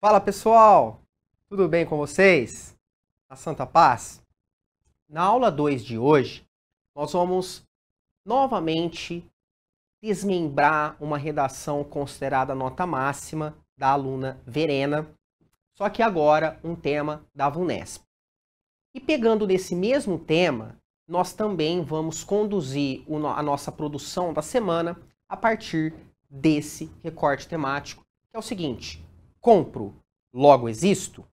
Fala pessoal, tudo bem com vocês? A Santa Paz? Na aula 2 de hoje, nós vamos novamente desmembrar uma redação considerada nota máxima da aluna Verena, só que agora um tema da VUNESP. E pegando nesse mesmo tema, nós também vamos conduzir a nossa produção da semana a partir desse recorte temático, que é o seguinte: compro, logo existo?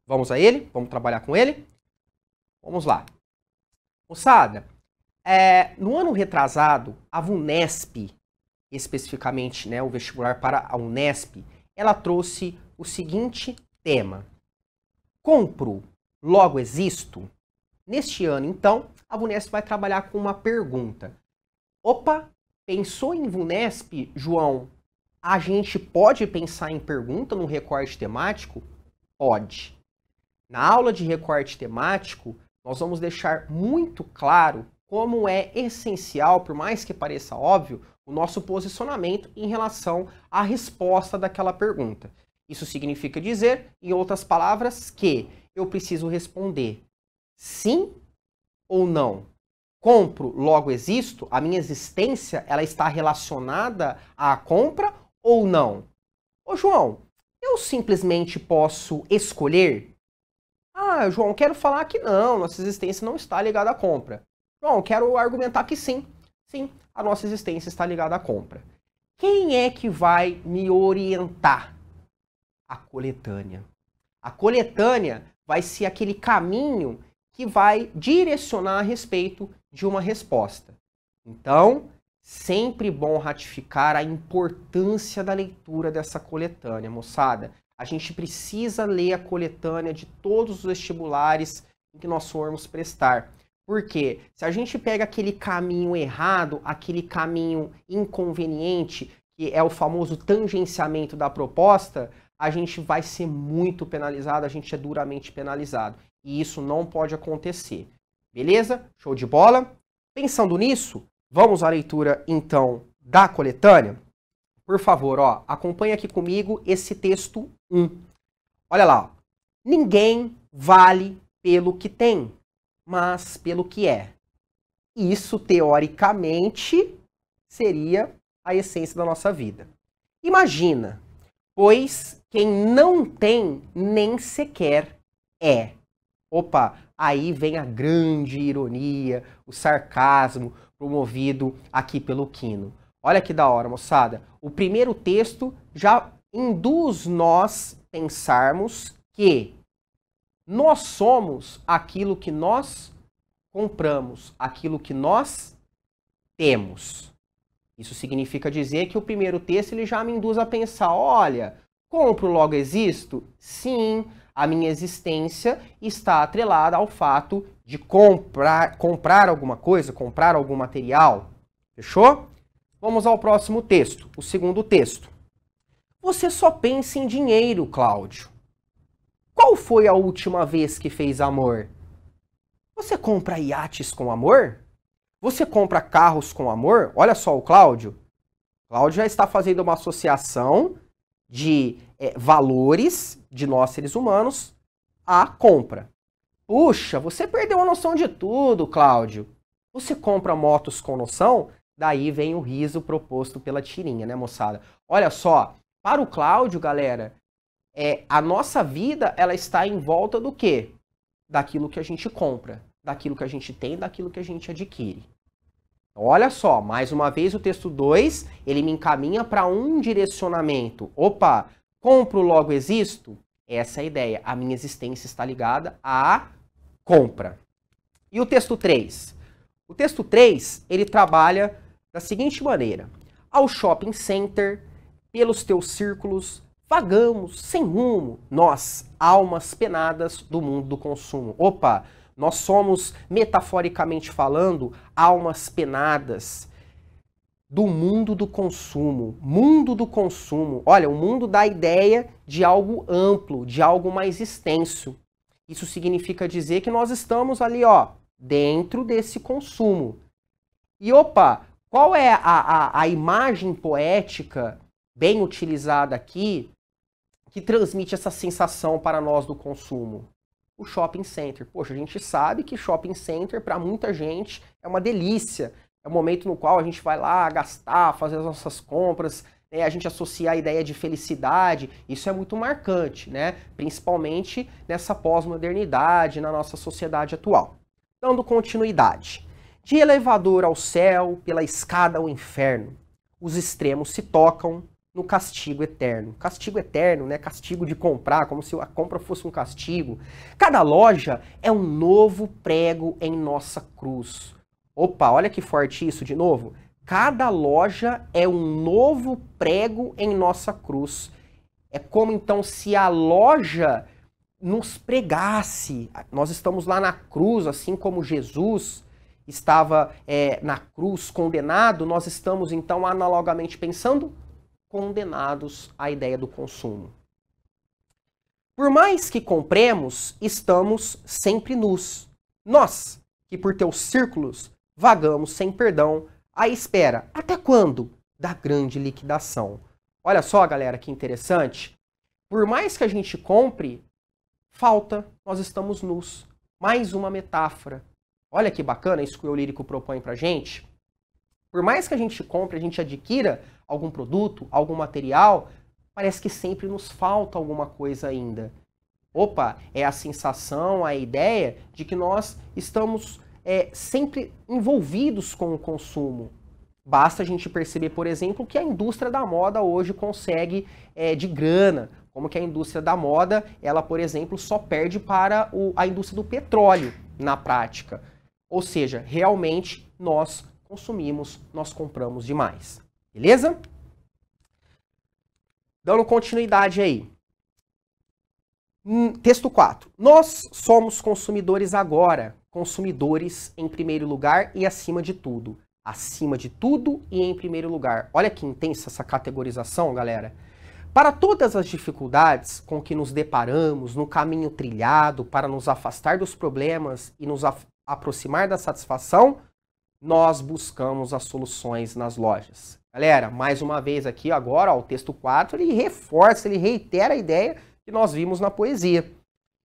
Vamos a ele? Vamos trabalhar com ele? Vamos lá. Moçada, no ano retrasado, a VUNESP, especificamente, né, o vestibular para a Unesp, ela trouxe o seguinte tema: compro, logo existo? Neste ano, então, a VUNESP vai trabalhar com uma pergunta. Opa, pensou em VUNESP, João? A gente pode pensar em pergunta no recorte temático? Pode. Na aula de recorte temático, nós vamos deixar muito claro como é essencial, por mais que pareça óbvio, o nosso posicionamento em relação à resposta daquela pergunta. Isso significa dizer, em outras palavras, que eu preciso responder sim ou não. Compro, logo existo? A minha existência, ela está relacionada à compra ou não? Ô João, eu simplesmente posso escolher? Ah, João, quero falar que não, nossa existência não está ligada à compra. João, quero argumentar que sim. Sim, a nossa existência está ligada à compra. Quem é que vai me orientar? A coletânea. A coletânea vai ser aquele caminho que vai direcionar a respeito de uma resposta. Então, sempre bom ratificar a importância da leitura dessa coletânea, moçada. A gente precisa ler a coletânea de todos os vestibulares em que nós formos prestar. Porque se a gente pega aquele caminho errado, aquele caminho inconveniente, que é o famoso tangenciamento da proposta, a gente vai ser muito penalizado, a gente é duramente penalizado. E isso não pode acontecer. Beleza? Show de bola? Pensando nisso, vamos à leitura, então, da coletânea? Por favor, ó, acompanha aqui comigo esse texto 1. Olha lá. Ó. Ninguém vale pelo que tem, mas pelo que é. Isso, teoricamente, seria a essência da nossa vida. Imagina, pois quem não tem nem sequer é. Opa, aí vem a grande ironia, o sarcasmo promovido aqui pelo Quino. Olha que da hora, moçada. O primeiro texto já induz nós pensarmos que nós somos aquilo que nós compramos, aquilo que nós temos. Isso significa dizer que o primeiro texto ele já me induz a pensar, olha, compro, logo existo? Sim, a minha existência está atrelada ao fato de comprar alguma coisa, comprar algum material. Fechou? Vamos ao próximo texto, o segundo texto. Você só pensa em dinheiro, Cláudio. Qual foi a última vez que fez amor? Você compra iates com amor? Você compra carros com amor? Olha só o Cláudio. Cláudio já está fazendo uma associação de valores de nós seres humanos à compra. Puxa, você perdeu a noção de tudo, Cláudio. Você compra motos com noção? Daí vem o riso proposto pela tirinha, né, moçada? Olha só, para o Cláudio, galera, a nossa vida ela está em volta do quê? Daquilo que a gente compra, daquilo que a gente tem, daquilo que a gente adquire. Olha só, mais uma vez o texto 2, ele me encaminha para um direcionamento. Opa, compro, logo existo? Essa é a ideia. A minha existência está ligada à compra. E o texto 3? O texto 3, ele trabalha da seguinte maneira. Ao shopping center, pelos teus círculos, vagamos sem rumo, nós, almas penadas do mundo do consumo. Opa, nós somos, metaforicamente falando, almas penadas do mundo do consumo. Mundo do consumo. Olha, o mundo dá a ideia de algo amplo, de algo mais extenso. Isso significa dizer que nós estamos ali, ó, dentro desse consumo. E opa, qual é a imagem poética bem utilizada aqui que transmite essa sensação para nós do consumo? O shopping center. Poxa, a gente sabe que shopping center, para muita gente, é uma delícia. É o momento no qual a gente vai lá gastar, fazer as nossas compras, né? A gente associa a ideia de felicidade. Isso é muito marcante, né? Principalmente nessa pós-modernidade, na nossa sociedade atual. Dando continuidade. De elevador ao céu, pela escada ao inferno, os extremos se tocam no castigo eterno. Castigo eterno, né? Castigo de comprar, como se a compra fosse um castigo. Cada loja é um novo prego em nossa cruz. Opa, olha que forte isso de novo. Cada loja é um novo prego em nossa cruz. É como então se a loja nos pregasse. Nós estamos lá na cruz, assim como Jesus estava na cruz condenado, nós estamos então analogamente pensando condenados à ideia do consumo. Por mais que compremos, estamos sempre nus. Nós, que por teus círculos vagamos sem perdão, à espera, até quando? Da grande liquidação. Olha só, galera, que interessante. Por mais que a gente compre, falta, nós estamos nus. Mais uma metáfora. Olha que bacana isso que o Eu Lírico propõe pra gente. Por mais que a gente compre, a gente adquira algum produto, algum material, parece que sempre nos falta alguma coisa ainda. Opa, é a sensação, a ideia de que nós estamos sempre envolvidos com o consumo. Basta a gente perceber, por exemplo, que a indústria da moda hoje consegue de grana. Como que a indústria da moda, ela, por exemplo, só perde para a indústria do petróleo na prática. Ou seja, realmente nós consumimos, nós compramos demais. Beleza? Dando continuidade aí. Texto 4. Nós somos consumidores agora. Consumidores em primeiro lugar e acima de tudo. Acima de tudo e em primeiro lugar. Olha que intensa essa categorização, galera. Para todas as dificuldades com que nos deparamos no caminho trilhado para nos afastar dos problemas e nos aproximar da satisfação, nós buscamos as soluções nas lojas. Galera, mais uma vez aqui agora, ó, o texto 4, ele reforça, ele reitera a ideia que nós vimos na poesia.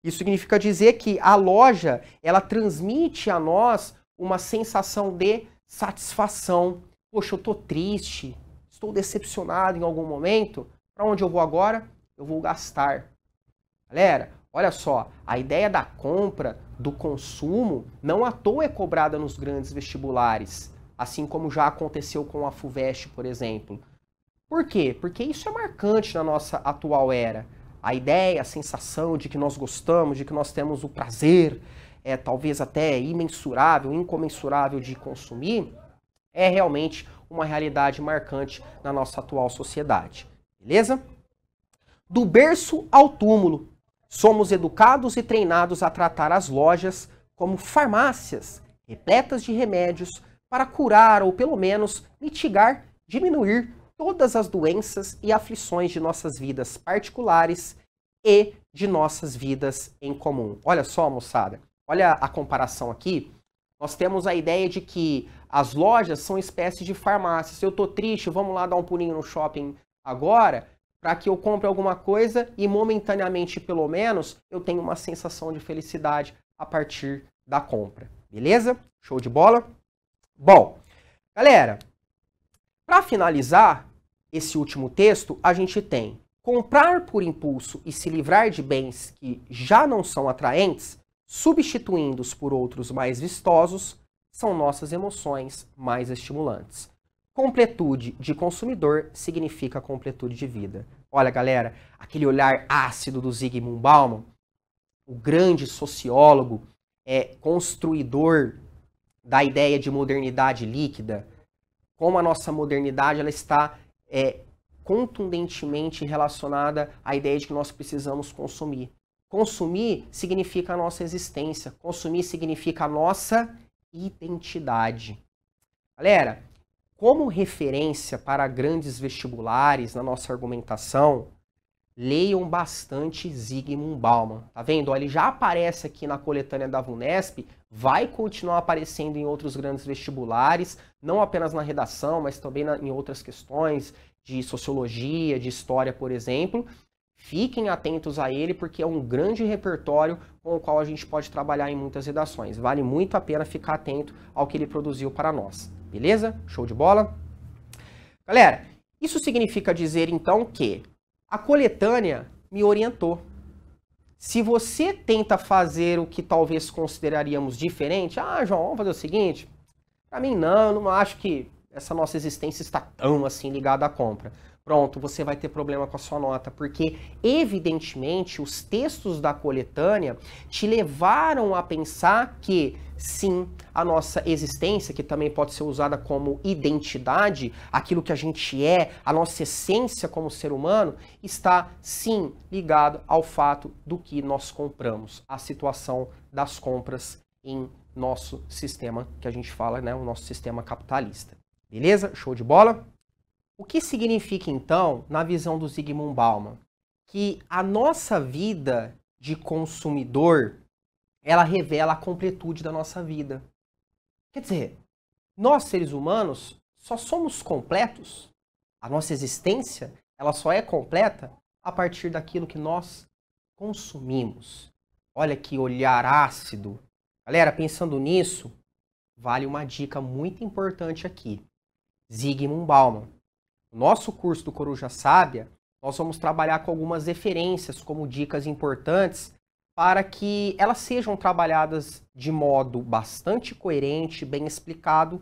Isso significa dizer que a loja, ela transmite a nós uma sensação de satisfação. Poxa, eu tô triste, estou decepcionado em algum momento. Para onde eu vou agora? Eu vou gastar. Galera, olha só, a ideia da compra, do consumo, não à toa é cobrada nos grandes vestibulares, assim como já aconteceu com a FUVEST, por exemplo. Por quê? Porque isso é marcante na nossa atual era. A ideia, a sensação de que nós gostamos, de que nós temos o prazer, talvez até imensurável, incomensurável de consumir, é realmente uma realidade marcante na nossa atual sociedade. Beleza? Do berço ao túmulo, somos educados e treinados a tratar as lojas como farmácias repletas de remédios para curar ou pelo menos mitigar, diminuir todas as doenças e aflições de nossas vidas particulares e de nossas vidas em comum. Olha só, moçada, olha a comparação aqui. Nós temos a ideia de que as lojas são espécies de farmácias. Se eu tô triste, vamos lá dar um pulinho no shopping agora, para que eu compre alguma coisa e momentaneamente, pelo menos, eu tenha uma sensação de felicidade a partir da compra. Beleza? Show de bola? Bom, galera, para finalizar esse último texto, a gente tem comprar por impulso e se livrar de bens que já não são atraentes, substituindo-os por outros mais vistosos, são nossas emoções mais estimulantes. Completude de consumidor significa completude de vida. Olha, galera, aquele olhar ácido do Zygmunt Bauman, o grande sociólogo, construidor da ideia de modernidade líquida, como a nossa modernidade ela está contundentemente relacionada à ideia de que nós precisamos consumir. Consumir significa a nossa existência, consumir significa a nossa identidade. Galera, como referência para grandes vestibulares na nossa argumentação, leiam bastante Zygmunt Bauman. Tá vendo? Ó, ele já aparece aqui na coletânea da VUNESP, vai continuar aparecendo em outros grandes vestibulares, não apenas na redação, mas também em outras questões de sociologia, de história, por exemplo. Fiquem atentos a ele, porque é um grande repertório com o qual a gente pode trabalhar em muitas redações. Vale muito a pena ficar atento ao que ele produziu para nós. Beleza? Show de bola? Galera, isso significa dizer então que a coletânea me orientou. Se você tenta fazer o que talvez consideraríamos diferente, João, vamos fazer o seguinte, para mim não acho que essa nossa existência está tão assim ligada à compra. Pronto, você vai ter problema com a sua nota, porque evidentemente os textos da coletânea te levaram a pensar que sim, a nossa existência, que também pode ser usada como identidade, aquilo que a gente é, a nossa essência como ser humano, está sim ligado ao fato do que nós compramos, a situação das compras em nosso sistema, que a gente fala, né, o nosso sistema capitalista. Beleza? Show de bola? O que significa, então, na visão do Zygmunt Bauman? Que a nossa vida de consumidor, ela revela a completude da nossa vida. Quer dizer, nós, seres humanos, só somos completos. A nossa existência, ela só é completa a partir daquilo que nós consumimos. Olha que olhar ácido. Galera, pensando nisso, vale uma dica muito importante aqui. Zygmunt Bauman. No nosso curso do Coruja Sábia, nós vamos trabalhar com algumas referências como dicas importantes para que elas sejam trabalhadas de modo bastante coerente, bem explicado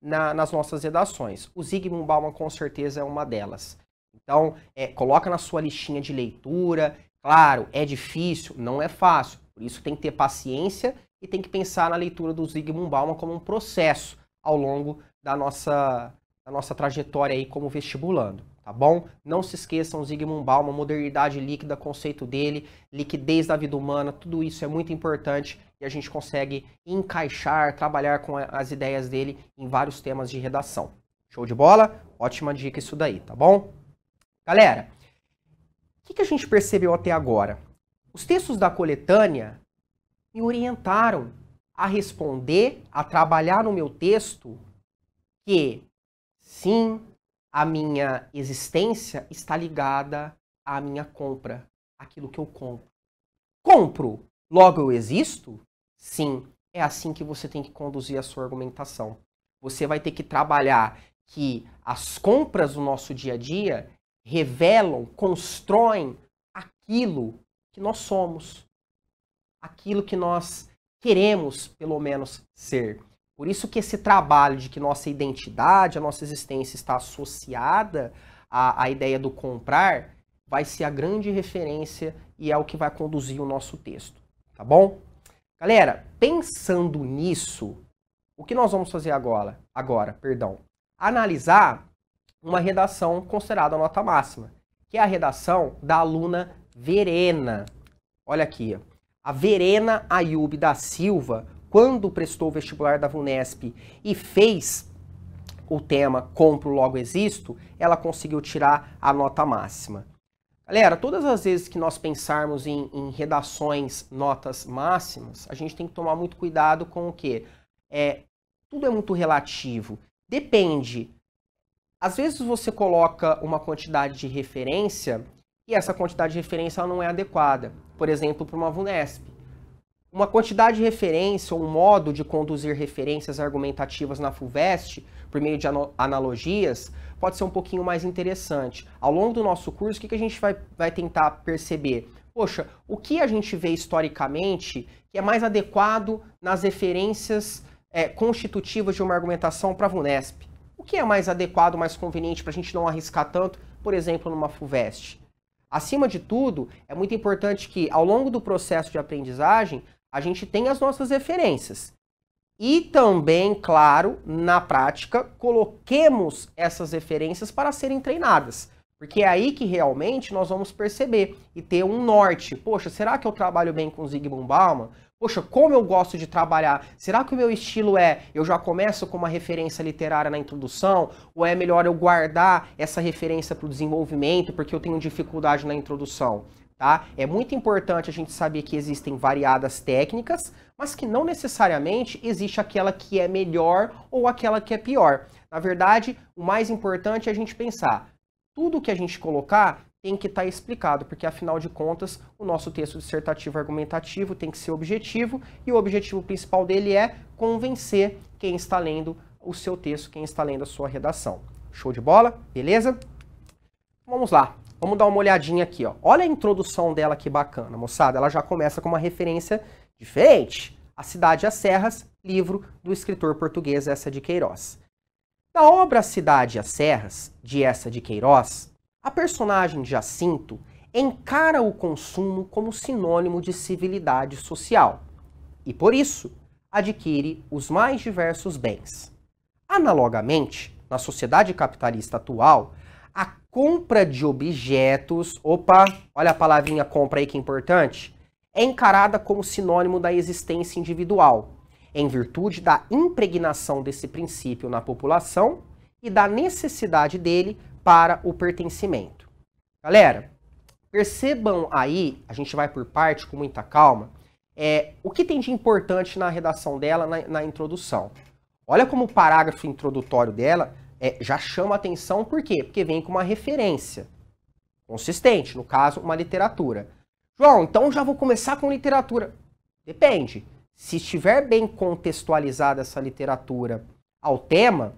nas nossas redações. O Zygmunt Bauman com certeza é uma delas. Então, coloca na sua listinha de leitura. Claro, é difícil, não é fácil. Por isso tem que ter paciência e tem que pensar na leitura do Zygmunt Bauman como um processo ao longo da nossa trajetória aí como vestibulando, tá bom? Não se esqueçam, Zygmunt Bauman, modernidade líquida, conceito dele, liquidez da vida humana, tudo isso é muito importante e a gente consegue encaixar, trabalhar com as ideias dele em vários temas de redação. Show de bola? Ótima dica isso daí, tá bom? Galera, o que a gente percebeu até agora? Os textos da coletânea me orientaram a responder, a trabalhar no meu texto que sim, a minha existência está ligada à minha compra, aquilo que eu compro. Compro, logo eu existo? Sim, é assim que você tem que conduzir a sua argumentação. Você vai ter que trabalhar que as compras do nosso dia a dia revelam, constroem aquilo que nós somos, aquilo que nós queremos, pelo menos, ser. Por isso que esse trabalho de que nossa identidade, a nossa existência está associada à ideia do comprar, vai ser a grande referência e é o que vai conduzir o nosso texto, tá bom? Galera, pensando nisso, o que nós vamos fazer agora? Analisar uma redação considerada nota máxima, que é a redação da aluna Verena. Olha aqui, a Verena Ayub da Silva, quando prestou o vestibular da VUNESP e fez o tema Compro, Logo Existo, ela conseguiu tirar a nota máxima. Galera, todas as vezes que nós pensarmos em redações notas máximas, a gente tem que tomar muito cuidado com o quê? Tudo é muito relativo. Depende. Às vezes você coloca uma quantidade de referência e essa quantidade de referência ela não é adequada. Por exemplo, para uma VUNESP. Uma quantidade de referência ou um modo de conduzir referências argumentativas na FUVEST, por meio de analogias, pode ser um pouquinho mais interessante. Ao longo do nosso curso, o que a gente vai tentar perceber? Poxa, o que a gente vê historicamente que é mais adequado nas referências constitutivas de uma argumentação para a VUNESP? O que é mais adequado, mais conveniente para a gente não arriscar tanto, por exemplo, numa FUVEST? Acima de tudo, é muito importante que, ao longo do processo de aprendizagem, a gente tenha as nossas referências. E também, claro, na prática, coloquemos essas referências para serem treinadas. Porque é aí que realmente nós vamos perceber e ter um norte. Poxa, será que eu trabalho bem com Zygmunt Bauman? Poxa, como eu gosto de trabalhar? Será que o meu estilo eu já começo com uma referência literária na introdução? Ou é melhor eu guardar essa referência para o desenvolvimento porque eu tenho dificuldade na introdução? Tá? É muito importante a gente saber que existem variadas técnicas, mas que não necessariamente existe aquela que é melhor ou aquela que é pior. Na verdade, o mais importante é a gente pensar, tudo que a gente colocar tem que estar explicado, porque afinal de contas, o nosso texto dissertativo argumentativo tem que ser objetivo, e o objetivo principal dele é convencer quem está lendo o seu texto, quem está lendo a sua redação. Show de bola? Beleza? Vamos lá. Vamos dar uma olhadinha aqui, ó. Olha a introdução dela que bacana, moçada. Ela já começa com uma referência diferente. A Cidade e as Serras, livro do escritor português Eça de Queiroz. Na obra A Cidade e as Serras, de Eça de Queiroz, a personagem Jacinto encara o consumo como sinônimo de civilidade social e, por isso, adquire os mais diversos bens. Analogamente, na sociedade capitalista atual, a compra de objetos, opa, olha a palavrinha compra aí que é importante, é encarada como sinônimo da existência individual, em virtude da impregnação desse princípio na população e da necessidade dele para o pertencimento. Galera, percebam aí, a gente vai por parte com muita calma, o que tem de importante na redação dela, na introdução. Olha como o parágrafo introdutório dela já chama atenção, por quê? Porque vem com uma referência consistente, no caso, uma literatura. João, então já vou começar com literatura. Depende. Se estiver bem contextualizada essa literatura ao tema,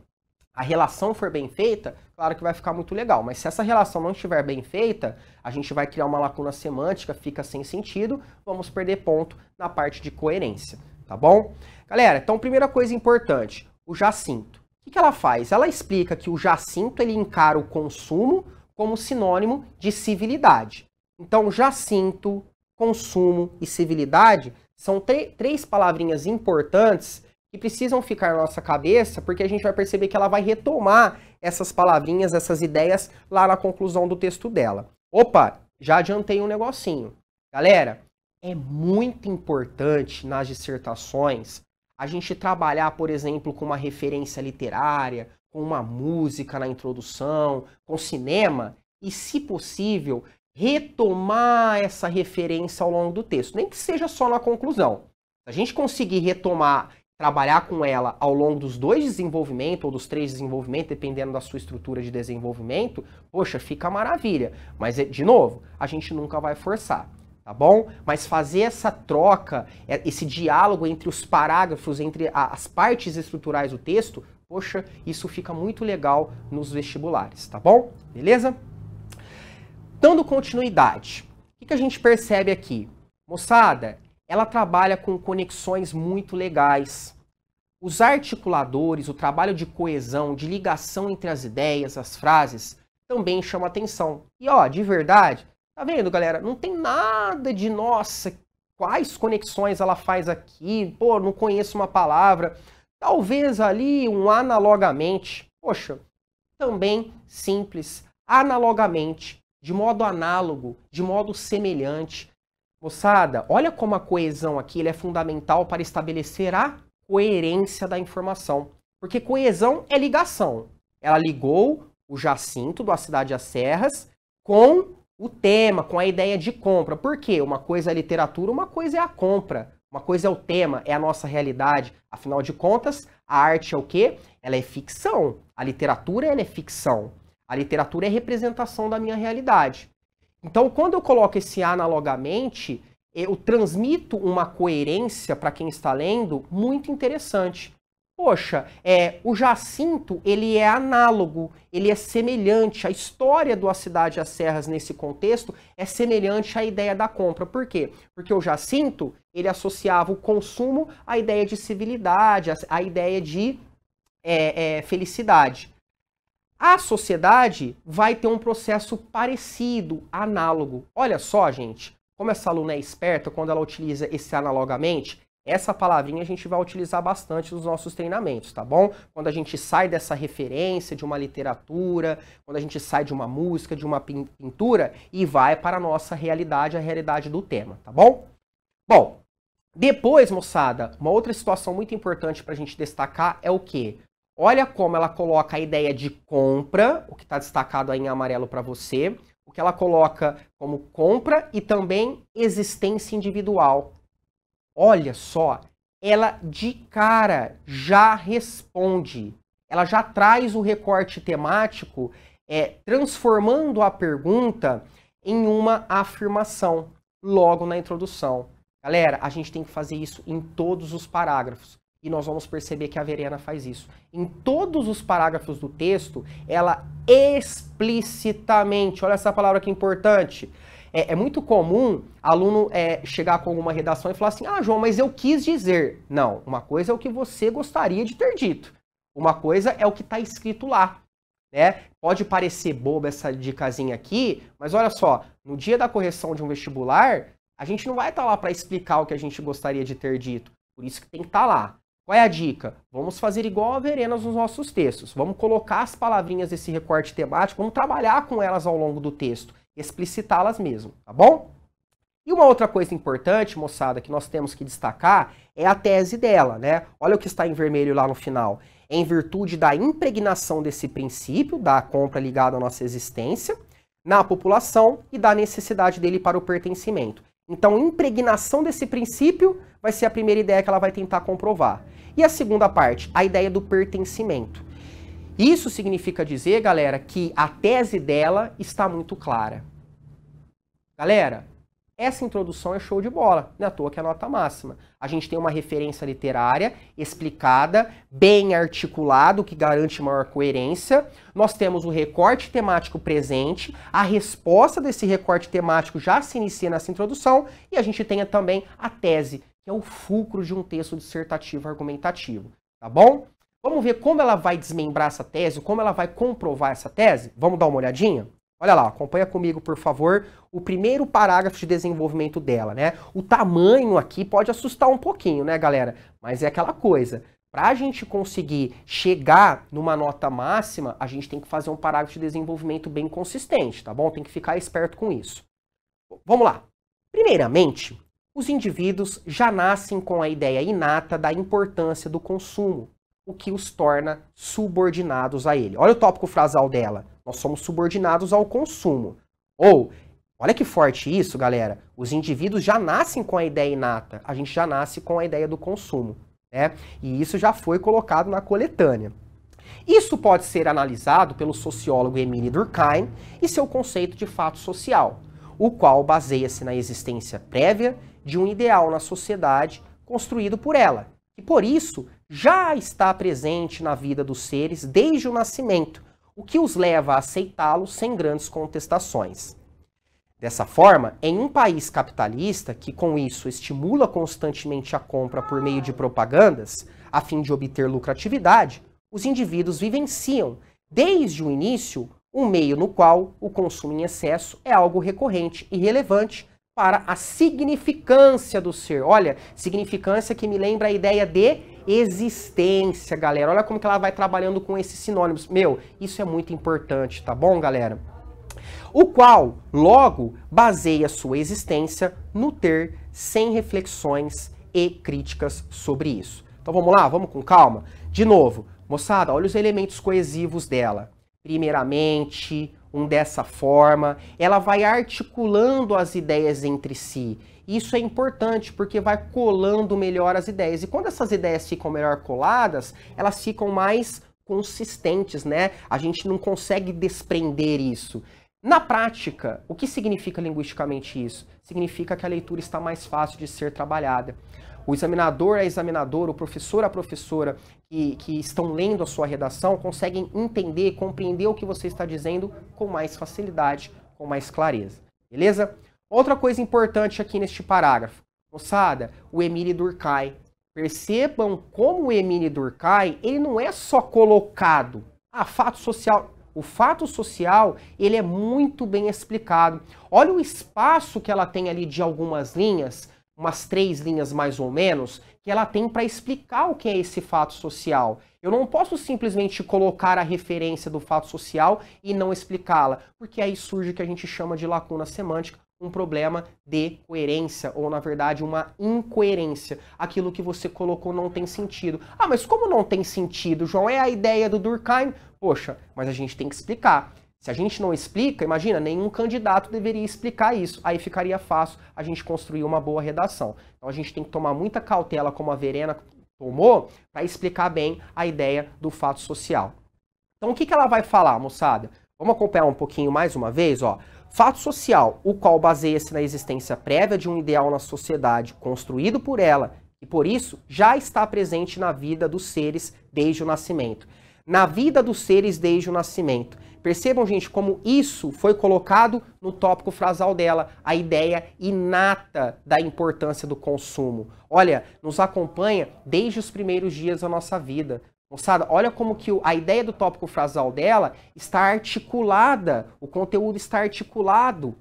a relação for bem feita, claro que vai ficar muito legal. Mas se essa relação não estiver bem feita, a gente vai criar uma lacuna semântica, fica sem sentido, vamos perder ponto na parte de coerência, tá bom? Galera, então primeira coisa importante, o Jacinto. O que ela faz? Ela explica que o Jacinto ele encara o consumo como sinônimo de civilidade. Então, Jacinto, consumo e civilidade são três palavrinhas importantes que precisam ficar na nossa cabeça, porque a gente vai perceber que ela vai retomar essas palavrinhas, essas ideias, lá na conclusão do texto dela. Opa, já adiantei um negocinho. Galera, é muito importante nas dissertações a gente trabalhar, por exemplo, com uma referência literária, com uma música na introdução, com cinema, e, se possível, retomar essa referência ao longo do texto, nem que seja só na conclusão. Se a gente conseguir retomar, trabalhar com ela ao longo dos 2 desenvolvimentos ou dos 3 desenvolvimentos, dependendo da sua estrutura de desenvolvimento, poxa, fica maravilha. Mas, de novo, a gente nunca vai forçar, tá bom? Mas fazer essa troca, esse diálogo entre os parágrafos, entre as partes estruturais do texto, poxa, isso fica muito legal nos vestibulares, tá bom? Beleza? Dando continuidade, o que a gente percebe aqui? Moçada, ela trabalha com conexões muito legais. Os articuladores, o trabalho de coesão, de ligação entre as ideias, as frases, também chama atenção. E ó, de verdade, tá vendo, galera? Não tem nada de, nossa, quais conexões ela faz aqui, pô, não conheço uma palavra. Talvez ali um analogamente, poxa, também simples, analogamente, de modo análogo, de modo semelhante. Moçada, olha como a coesão aqui ele é fundamental para estabelecer a coerência da informação. Porque coesão é ligação. Ela ligou o Jacinto, do A Cidade e as Serras, com o tema, com a ideia de compra. Por quê? Uma coisa é literatura, uma coisa é a compra. Uma coisa é o tema, é a nossa realidade. Afinal de contas, a arte é o quê? Ela é ficção. A literatura ela é ficção. A literatura é representação da minha realidade. Então, quando eu coloco esse analogamente, eu transmito uma coerência para quem está lendo muito interessante. Poxa, o Jacinto, ele é análogo, ele é semelhante. A história do A Cidade e as Serras nesse contexto é semelhante à ideia da compra. Por quê? Porque o Jacinto, ele associava o consumo à ideia de civilidade, à ideia de felicidade. A sociedade vai ter um processo parecido, análogo. Olha só, gente, como essa aluna é esperta, quando ela utiliza esse analogamente, essa palavrinha a gente vai utilizar bastante nos nossos treinamentos, tá bom? Quando a gente sai dessa referência de uma literatura, quando a gente sai de uma música, de uma pintura e vai para a nossa realidade, a realidade do tema, tá bom? Bom, depois, moçada, uma outra situação muito importante para a gente destacar é o quê? Olha como ela coloca a ideia de compra, o que está destacado aí em amarelo para você, o que ela coloca como compra e também existência individual. Olha só, ela de cara já responde, ela já traz o recorte temático transformando a pergunta em uma afirmação logo na introdução. Galera, a gente tem que fazer isso em todos os parágrafos. E nós vamos perceber que a Verena faz isso. Em todos os parágrafos do texto, ela explicitamente, olha essa palavra que é importante, é muito comum aluno chegar com alguma redação e falar assim, ah, João, mas eu quis dizer. Não, uma coisa é o que você gostaria de ter dito. Uma coisa é o que está escrito lá. Né? Pode parecer boba essa dicasinha aqui, mas olha só, no dia da correção de um vestibular, a gente não vai estar lá para explicar o que a gente gostaria de ter dito. Por isso que tem que estar lá. Qual é a dica? Vamos fazer igual a Verena nos nossos textos. Vamos colocar as palavrinhas desse recorte temático, vamos trabalhar com elas ao longo do texto, explicitá-las mesmo, tá bom? E uma outra coisa importante, moçada, que nós temos que destacar é a tese dela, né? Olha o que está em vermelho lá no final. Em virtude da impregnação desse princípio, da compra ligada à nossa existência, na população e da necessidade dele para o pertencimento. Então, impregnação desse princípio vai ser a primeira ideia que ela vai tentar comprovar. E a segunda parte, a ideia do pertencimento. Isso significa dizer, galera, que a tese dela está muito clara. Galera, essa introdução é show de bola, não é à toa que é a nota máxima. A gente tem uma referência literária explicada, bem articulado, que garante maior coerência. Nós temos o recorte temático presente, a resposta desse recorte temático já se inicia nessa introdução, e a gente tem também a tese, que é o fulcro de um texto dissertativo argumentativo, tá bom? Vamos ver como ela vai desmembrar essa tese, como ela vai comprovar essa tese? Vamos dar uma olhadinha? Olha lá, acompanha comigo, por favor, o primeiro parágrafo de desenvolvimento dela, né? O tamanho aqui pode assustar um pouquinho, né, galera? Mas é aquela coisa. Para a gente conseguir chegar numa nota máxima, a gente tem que fazer um parágrafo de desenvolvimento bem consistente, tá bom? Tem que ficar esperto com isso. Vamos lá. Primeiramente, os indivíduos já nascem com a ideia inata da importância do consumo, o que os torna subordinados a ele. Olha o tópico frasal dela. Nós somos subordinados ao consumo. Ou, olha que forte isso, galera. Os indivíduos já nascem com a ideia inata. A gente já nasce com a ideia do consumo, né? E isso já foi colocado na coletânea. Isso pode ser analisado pelo sociólogo Émile Durkheim e seu conceito de fato social, o qual baseia-se na existência prévia de um ideal na sociedade construído por ela, e por isso já está presente na vida dos seres desde o nascimento, o que os leva a aceitá-lo sem grandes contestações. Dessa forma, em um país capitalista, que com isso estimula constantemente a compra por meio de propagandas, a fim de obter lucratividade, os indivíduos vivenciam, desde o início, um meio no qual o consumo em excesso é algo recorrente e relevante para a significância do ser. Olha, significância que me lembra a ideia de existência, galera. Olha como que ela vai trabalhando com esses sinônimos. Meu, isso é muito importante, tá bom, galera? O qual, logo, baseia sua existência no ter, sem reflexões e críticas sobre isso. Então vamos lá, vamos com calma? De novo, moçada, olha os elementos coesivos dela. Primeiramente, dessa forma, ela vai articulando as ideias entre si. Isso é importante porque vai colando melhor as ideias. E quando essas ideias ficam melhor coladas, elas ficam mais consistentes, né? A gente não consegue desprender isso. Na prática, o que significa linguisticamente isso? Significa que a leitura está mais fácil de ser trabalhada. O examinador, a examinadora, o professor, a professora que estão lendo a sua redação conseguem entender, compreender o que você está dizendo com mais facilidade, com mais clareza. Beleza? Outra coisa importante aqui neste parágrafo. Moçada, o Émile Durkheim. Percebam como o Émile Durkheim, ele não é só colocado. Fato social. O fato social, ele é muito bem explicado. Olha o espaço que ela tem ali de algumas linhas, umas 3 linhas mais ou menos, que ela tem para explicar o que é esse fato social. Eu não posso simplesmente colocar a referência do fato social e não explicá-la, porque aí surge o que a gente chama de lacuna semântica, um problema de coerência, ou na verdade uma incoerência. Aquilo que você colocou não tem sentido. Mas como não tem sentido, João? É a ideia do Durkheim? Poxa, mas a gente tem que explicar. Se a gente não explica, imagina, nenhum candidato deveria explicar isso. Aí ficaria fácil a gente construir uma boa redação. Então a gente tem que tomar muita cautela, como a Verena tomou, para explicar bem a ideia do fato social. Então o que ela vai falar, moçada? Vamos acompanhar um pouquinho mais uma vez, ó. Fato social, o qual baseia-se na existência prévia de um ideal na sociedade, construído por ela, e por isso já está presente na vida dos seres desde o nascimento. Na vida dos seres desde o nascimento. Percebam, gente, como isso foi colocado no tópico frasal dela, a ideia inata da importância do consumo. Olha, nos acompanha desde os primeiros dias da nossa vida. Moçada, olha como que a ideia do tópico frasal dela está articulada, o conteúdo está articulado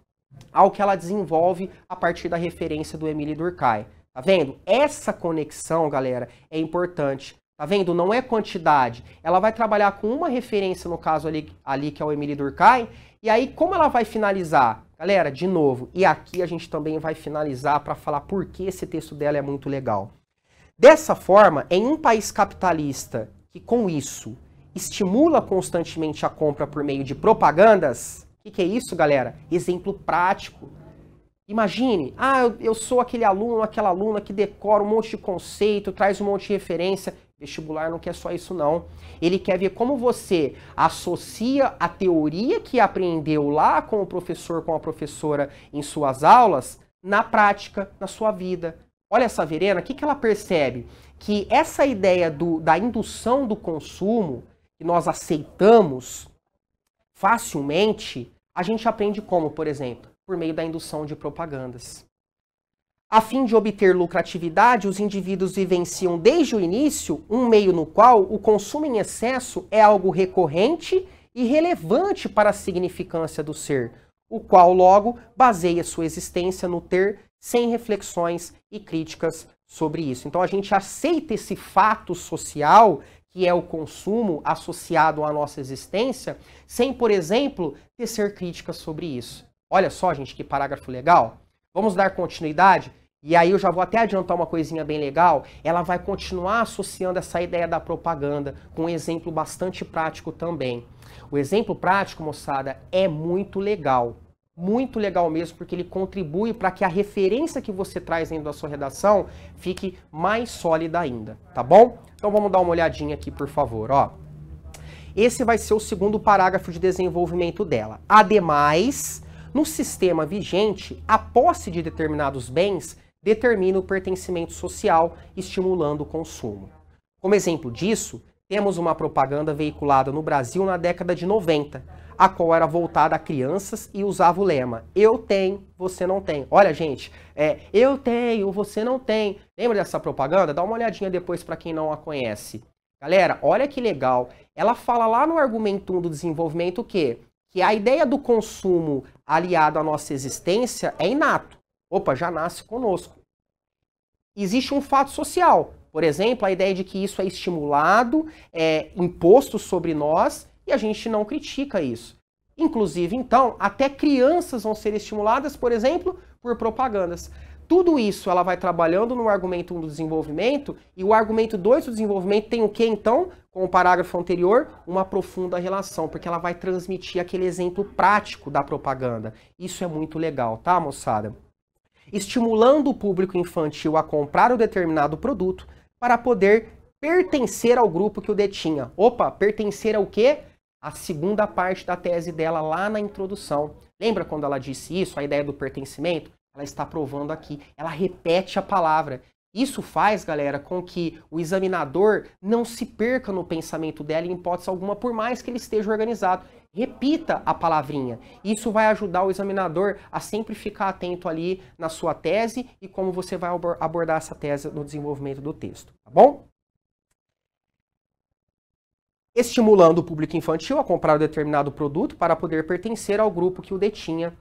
ao que ela desenvolve a partir da referência do Émile Durkheim. Tá vendo? Essa conexão, galera, é importante. Tá vendo? Não é quantidade. Ela vai trabalhar com uma referência, no caso ali que é o Émile Durkheim, e aí como ela vai finalizar? Galera, de novo, e aqui a gente também vai finalizar para falar por que esse texto dela é muito legal. Dessa forma, em um país capitalista que com isso estimula constantemente a compra por meio de propagandas, o que é isso, galera? Exemplo prático. Imagine, eu sou aquele aluno, aquela aluna que decora um monte de conceito, traz um monte de referência. Vestibular não quer só isso não. Ele quer ver como você associa a teoria que aprendeu lá com o professor, com a professora em suas aulas, na prática, na sua vida. Olha essa Verena, o que ela percebe? Que essa ideia da indução do consumo, que nós aceitamos facilmente, a gente aprende como, por exemplo? Por meio da indução de propagandas. A fim de obter lucratividade, os indivíduos vivenciam desde o início um meio no qual o consumo em excesso é algo recorrente e relevante para a significância do ser, o qual logo baseia sua existência no ter sem reflexões e críticas sobre isso. Então a gente aceita esse fato social, que é o consumo associado à nossa existência, sem, por exemplo, tecer críticas sobre isso. Olha só, gente, que parágrafo legal. Vamos dar continuidade? E aí eu já vou até adiantar uma coisinha bem legal. Ela vai continuar associando essa ideia da propaganda com um exemplo bastante prático também. O exemplo prático, moçada, é muito legal. Muito legal mesmo, porque ele contribui para que a referência que você traz dentro da sua redação fique mais sólida ainda, tá bom? Então vamos dar uma olhadinha aqui, por favor, ó. Esse vai ser o segundo parágrafo de desenvolvimento dela. Ademais, no sistema vigente, a posse de determinados bens determina o pertencimento social, estimulando o consumo. Como exemplo disso, temos uma propaganda veiculada no Brasil na década de 90, a qual era voltada a crianças e usava o lema: eu tenho, você não tem. Olha, gente, eu tenho, você não tem. Lembra dessa propaganda? Dá uma olhadinha depois para quem não a conhece. Galera, olha que legal. Ela fala lá no argumento 1 do desenvolvimento o quê? Que a ideia do consumo aliado à nossa existência é inato. Opa, já nasce conosco. Existe um fato social. Por exemplo, a ideia de que isso é estimulado, é imposto sobre nós e a gente não critica isso. Inclusive, então, até crianças vão ser estimuladas, por exemplo, por propagandas. Tudo isso ela vai trabalhando no argumento 1 do desenvolvimento, e o argumento 2 do desenvolvimento tem o que, então? Com o parágrafo anterior, uma profunda relação, porque ela vai transmitir aquele exemplo prático da propaganda. Isso é muito legal, tá, moçada? Estimulando o público infantil a comprar o determinado produto para poder pertencer ao grupo que o detinha. Opa, pertencer ao quê? A segunda parte da tese dela lá na introdução. Lembra quando ela disse isso, a ideia do pertencimento? Ela está provando aqui. Ela repete a palavra. Isso faz, galera, com que o examinador não se perca no pensamento dela em hipótese alguma, por mais que ele esteja organizado. Repita a palavrinha. Isso vai ajudar o examinador a sempre ficar atento ali na sua tese e como você vai abordar essa tese no desenvolvimento do texto, tá bom? Estimulando o público infantil a comprar um determinado produto para poder pertencer ao grupo que o detinha.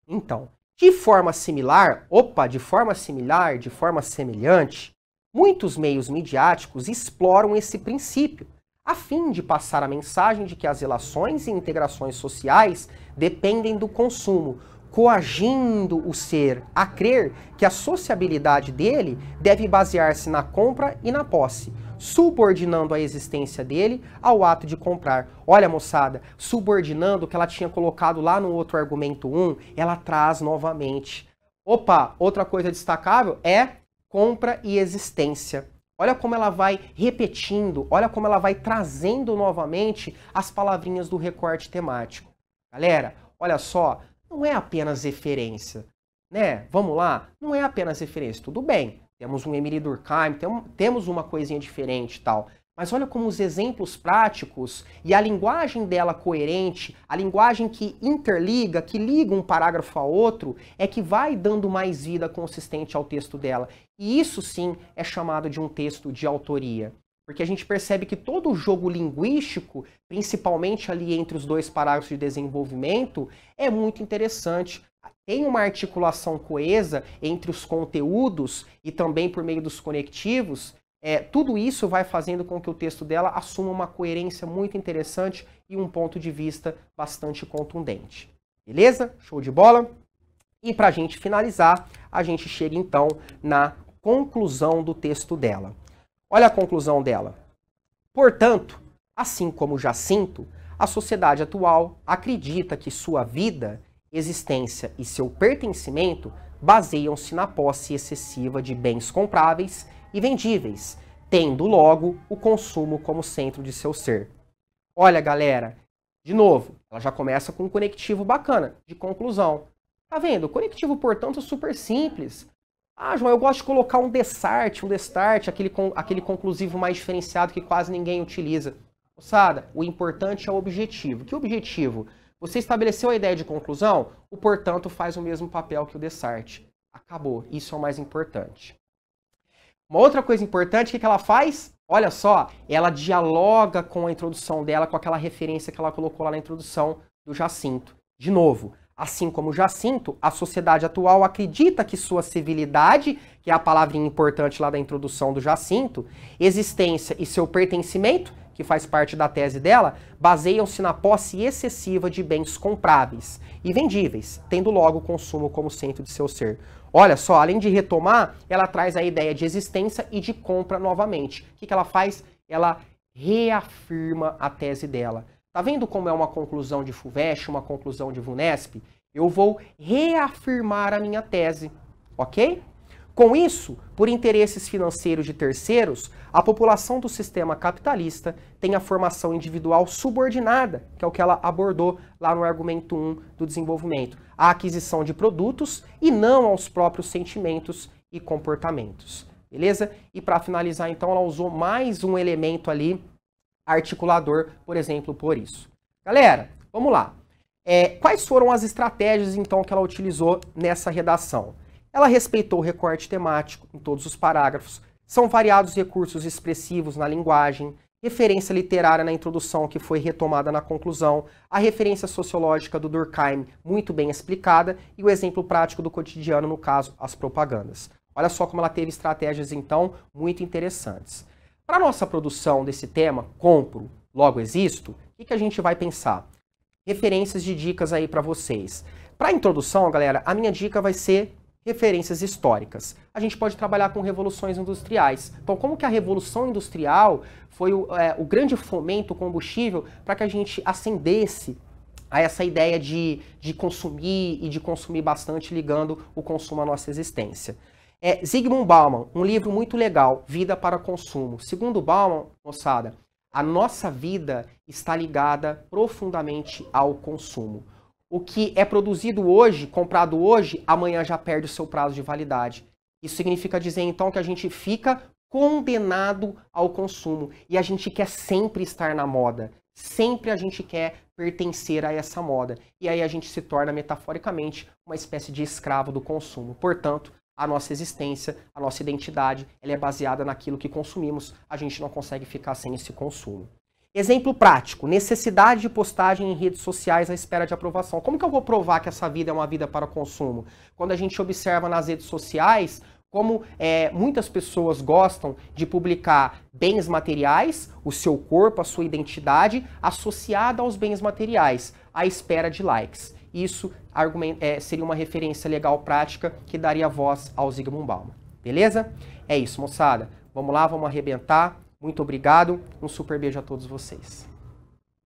Então, de forma similar, de forma semelhante, muitos meios midiáticos exploram esse princípio, a fim de passar a mensagem de que as relações e integrações sociais dependem do consumo, coagindo o ser a crer que a sociabilidade dele deve basear-se na compra e na posse, subordinando a existência dele ao ato de comprar. Olha, moçada, subordinando o que ela tinha colocado lá no outro argumento 1, ela traz novamente. Opa, outra coisa destacável é compra e existência. Olha como ela vai repetindo, olha como ela vai trazendo novamente as palavrinhas do recorte temático. Galera, olha só, não é apenas referência, né? Vamos lá, não é apenas referência, tudo bem. Temos um Emile Durkheim, temos uma coisinha diferente e tal. Mas olha como os exemplos práticos e a linguagem dela coerente, a linguagem que interliga, que liga um parágrafo a outro, é que vai dando mais vida consistente ao texto dela. E isso sim é chamado de um texto de autoria. Porque a gente percebe que todo o jogo linguístico, principalmente ali entre os dois parágrafos de desenvolvimento, é muito interessante. Tem uma articulação coesa entre os conteúdos e também por meio dos conectivos. Tudo isso vai fazendo com que o texto dela assuma uma coerência muito interessante e um ponto de vista bastante contundente. Beleza? Show de bola? E para a gente finalizar, a gente chega então na conclusão do texto dela. Olha a conclusão dela. Portanto, assim como Jacinto, a sociedade atual acredita que sua vida, existência e seu pertencimento baseiam-se na posse excessiva de bens compráveis e vendíveis, tendo logo o consumo como centro de seu ser. Olha, galera, de novo, ela já começa com um conectivo bacana, de conclusão. Tá vendo? O conectivo, portanto, é super simples. Ah, João, eu gosto de colocar um destart, aquele conclusivo mais diferenciado que quase ninguém utiliza. Moçada, o importante é o objetivo. Que objetivo? Você estabeleceu a ideia de conclusão, o portanto faz o mesmo papel que o destart. Acabou. Isso é o mais importante. Uma outra coisa importante, o que ela faz? Olha só, ela dialoga com a introdução dela, com aquela referência que ela colocou lá na introdução do Jacinto. De novo, assim como Jacinto, a sociedade atual acredita que sua civilidade, que é a palavrinha importante lá da introdução do Jacinto, existência e seu pertencimento, que faz parte da tese dela, baseiam-se na posse excessiva de bens compráveis e vendíveis, tendo logo o consumo como centro de seu ser. Olha só, além de retomar, ela traz a ideia de existência e de compra novamente. O que ela faz? Ela reafirma a tese dela. Tá vendo como é uma conclusão de FUVEST, uma conclusão de VUNESP? Eu vou reafirmar a minha tese, ok? Com isso, por interesses financeiros de terceiros, a população do sistema capitalista tem a formação individual subordinada, que é o que ela abordou lá no argumento 1 do desenvolvimento, à aquisição de produtos e não aos próprios sentimentos e comportamentos. Beleza? E para finalizar, então, ela usou mais um elemento ali articulador, por exemplo, por isso. Galera, vamos lá. Quais foram as estratégias, então, que ela utilizou nessa redação? Ela respeitou o recorte temático em todos os parágrafos. São variados recursos expressivos na linguagem, referência literária na introdução que foi retomada na conclusão, a referência sociológica do Durkheim muito bem explicada e o exemplo prático do cotidiano, no caso, as propagandas. Olha só como ela teve estratégias, então, muito interessantes. Para a nossa produção desse tema, compro, logo existo, o que a gente vai pensar? Referências de dicas aí para vocês. Para a introdução, galera, a minha dica vai ser referências históricas. A gente pode trabalhar com revoluções industriais. Então, como que a Revolução Industrial foi o grande fomento, o combustível, para que a gente ascendesse a essa ideia de consumir e de consumir bastante, ligando o consumo à nossa existência. Zygmunt Bauman, um livro muito legal, Vida para Consumo. Segundo Bauman, moçada, a nossa vida está ligada profundamente ao consumo. O que é produzido hoje, comprado hoje, amanhã já perde o seu prazo de validade. Isso significa dizer, então, que a gente fica condenado ao consumo. E a gente quer sempre estar na moda. Sempre a gente quer pertencer a essa moda. E aí a gente se torna, metaforicamente, uma espécie de escravo do consumo. Portanto, a nossa existência, a nossa identidade, ela é baseada naquilo que consumimos. A gente não consegue ficar sem esse consumo. Exemplo prático, necessidade de postagem em redes sociais à espera de aprovação. Como que eu vou provar que essa vida é uma vida para consumo? Quando a gente observa nas redes sociais como muitas pessoas gostam de publicar bens materiais, o seu corpo, a sua identidade, associada aos bens materiais, à espera de likes. Isso seria uma referência legal prática que daria voz ao Zygmunt Bauman. Beleza? É isso, moçada. Vamos lá, vamos arrebentar. Muito obrigado, um super beijo a todos vocês.